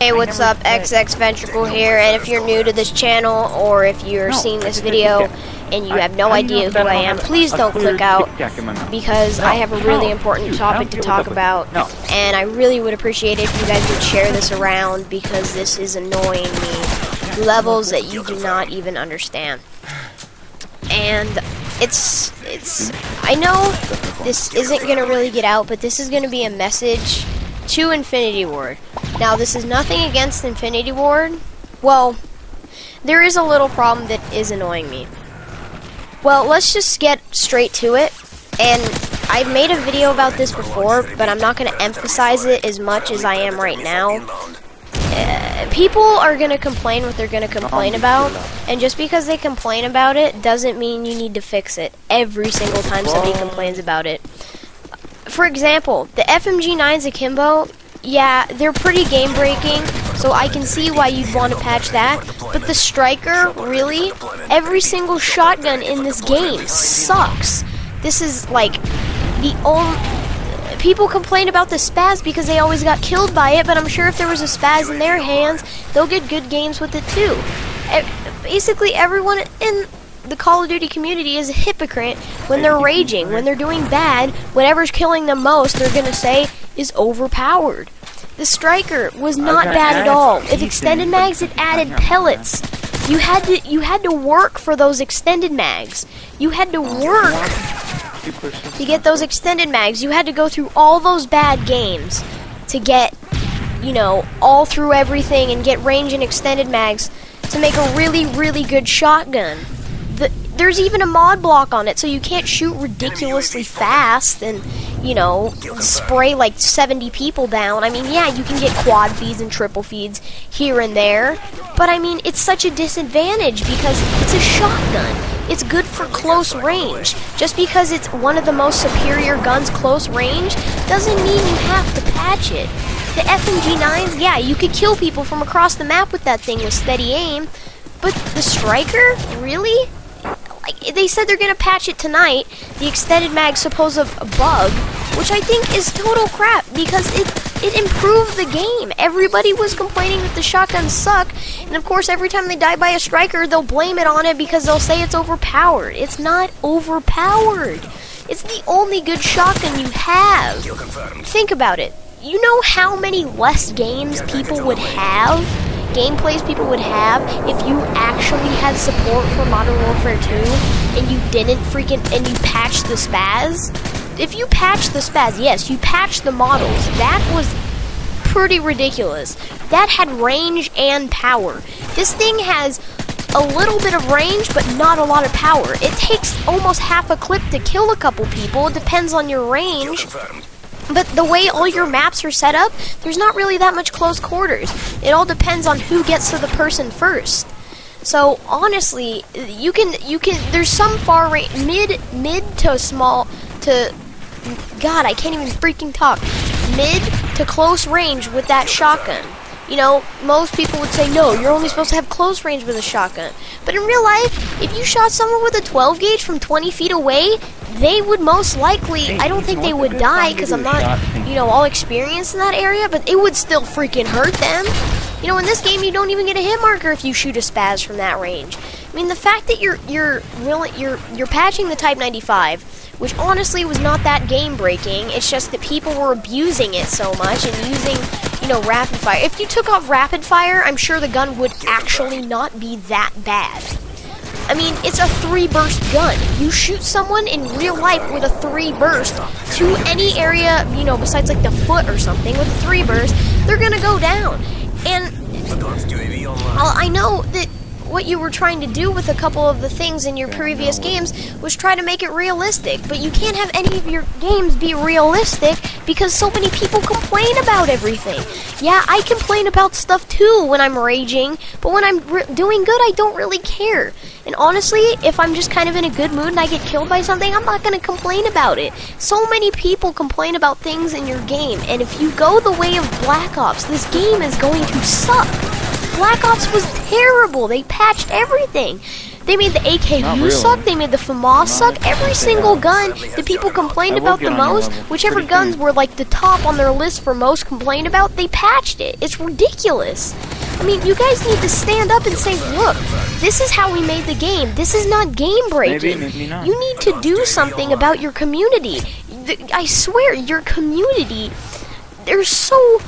Hey, what's up? XX Ventricle here, and if you're new to this channel, or if you're seeing this video and you have no idea who I am, please don't click out, because I have a really important topic to talk about, and I really would appreciate it if you guys would share this around, because this is annoying me to levels that you do not even understand. And I know this isn't going to really get out, but this is going to be a message to Infinity Ward. Now, this is nothing against Infinity Ward. Well, there is a little problem that is annoying me. Well, let's just get straight to it. And I've made a video about this before, but I'm not going to emphasize it as much as I am right now. People are going to complain what they're going to complain about, and just because they complain about it doesn't mean you need to fix it every single time somebody complains about it. For example, the FMG9s Akimbo, yeah, they're pretty game-breaking, so I can see why you'd want to patch that, but the Striker, really? Every single shotgun in this game sucks. This is, like, the only... People complain about the Spaz because they always got killed by it, but I'm sure if there was a Spaz in their hands, they'll get good games with it too. Basically, everyone in the Call of Duty community is a hypocrite when they're raging. When they're doing bad, whatever's killing them most, they're gonna say, is overpowered. The Striker was not bad at all. If extended mags, it added pellets. You had to work for those extended mags. You had to work to get those extended mags. You had to go through all those bad games to get, you know, all through everything and get range and extended mags to make a really, really good shotgun. There's even a mod block on it, so you can't shoot ridiculously fast and, you know, spray like 70 people down. I mean, yeah, you can get quad feeds and triple feeds here and there, but I mean, it's such a disadvantage because it's a shotgun. It's good for close range. Just because it's one of the most superior guns close range doesn't mean you have to patch it. The FMG9s, yeah, you could kill people from across the map with that thing with steady aim, but the Striker, really? Like, they said they're gonna patch it tonight, the extended mag supposed bug, which I think is total crap because it improved the game. Everybody was complaining that the shotguns suck, and of course every time they die by a Striker, they'll blame it on it because they'll say it's overpowered. It's not overpowered. It's the only good shotgun you have. Think about it. You know how many less games people would have? Gameplays people would have if you actually had support for Modern Warfare 2 and you didn't and you patched the Spaz? If you patched the Spaz, yes, you patched the models. That was pretty ridiculous. That had range and power. This thing has a little bit of range, but not a lot of power. It takes almost half a clip to kill a couple people. It depends on your range. But the way all your maps are set up, there's not really that much close quarters. It all depends on who gets to the person first. So honestly, you can there's some far range, mid to small to, God, I can't even freaking talk. Mid to close range with that shotgun. You know, most people would say, no, you're only supposed to have close range with a shotgun. But in real life, if you shot someone with a 12 gauge from 20 feet away, they would most likely, I don't think they would die because I'm not, you know, all experienced in that area, but it would still freaking hurt them. You know, in this game, you don't even get a hit marker if you shoot a Spaz from that range. I mean, the fact that you're patching the Type 95, which honestly was not that game-breaking, it's just that people were abusing it so much and using, you know, rapid fire. If you took off rapid fire, I'm sure the gun would actually not be that bad. I mean, it's a 3-burst gun. You shoot someone in real life with a 3-burst to any area, you know, besides like the foot or something, with a 3-burst, they're gonna go down. And I know that what you were trying to do with a couple of the things in your previous games was try to make it realistic, but you can't have any of your games be realistic because so many people complain about everything. Yeah, I complain about stuff too when I'm raging, but when I'm doing good, I don't really care. And honestly, if I'm just kind of in a good mood and I get killed by something, I'm not going to complain about it. So many people complain about things in your game, and if you go the way of Black Ops, this game is going to suck. Black Ops was terrible. They patched everything. They made the AKU suck, they made the FAMAS suck, every single gun that people complained about the most, whichever guns were like the top on their list for most complained about, they patched it. It's ridiculous. I mean, you guys need to stand up and say, look, this is how we made the game. This is not game breaking. You need to do something about your community. I swear, your community, there's so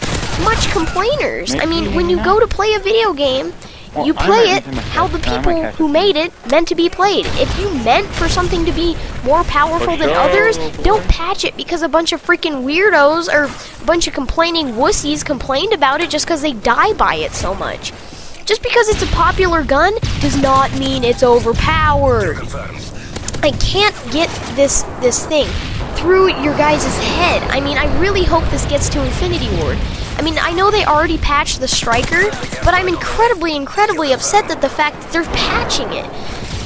much complainers. I mean, when you go to play a video game, you play it how the people who made it meant to be played. If you meant for something to be more powerful than others, don't patch it because a bunch of freaking weirdos or a bunch of complaining wussies complained about it just because they die by it so much. Just because it's a popular gun does not mean it's overpowered. I can't get this thing through your guys' head. I mean, I really hope this gets to Infinity Ward. I mean, I know they already patched the Striker, but I'm incredibly upset that the fact that they're patching it.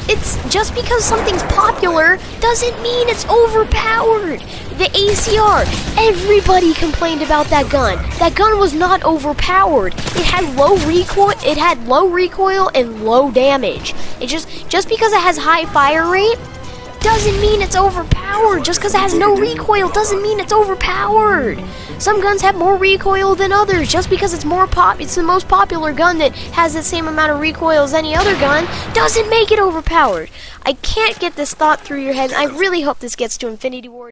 It's just because something's popular doesn't mean it's overpowered. The ACR, everybody complained about that gun. That gun was not overpowered. It had low recoil and low damage. It just because it has high fire rate doesn't mean it's overpowered. Just because it has no recoil doesn't mean it's overpowered. Some guns have more recoil than others. Just because it's it's the most popular gun that has the same amount of recoil as any other gun doesn't make it overpowered. I can't get this thought through your head. I really hope this gets to Infinity Ward.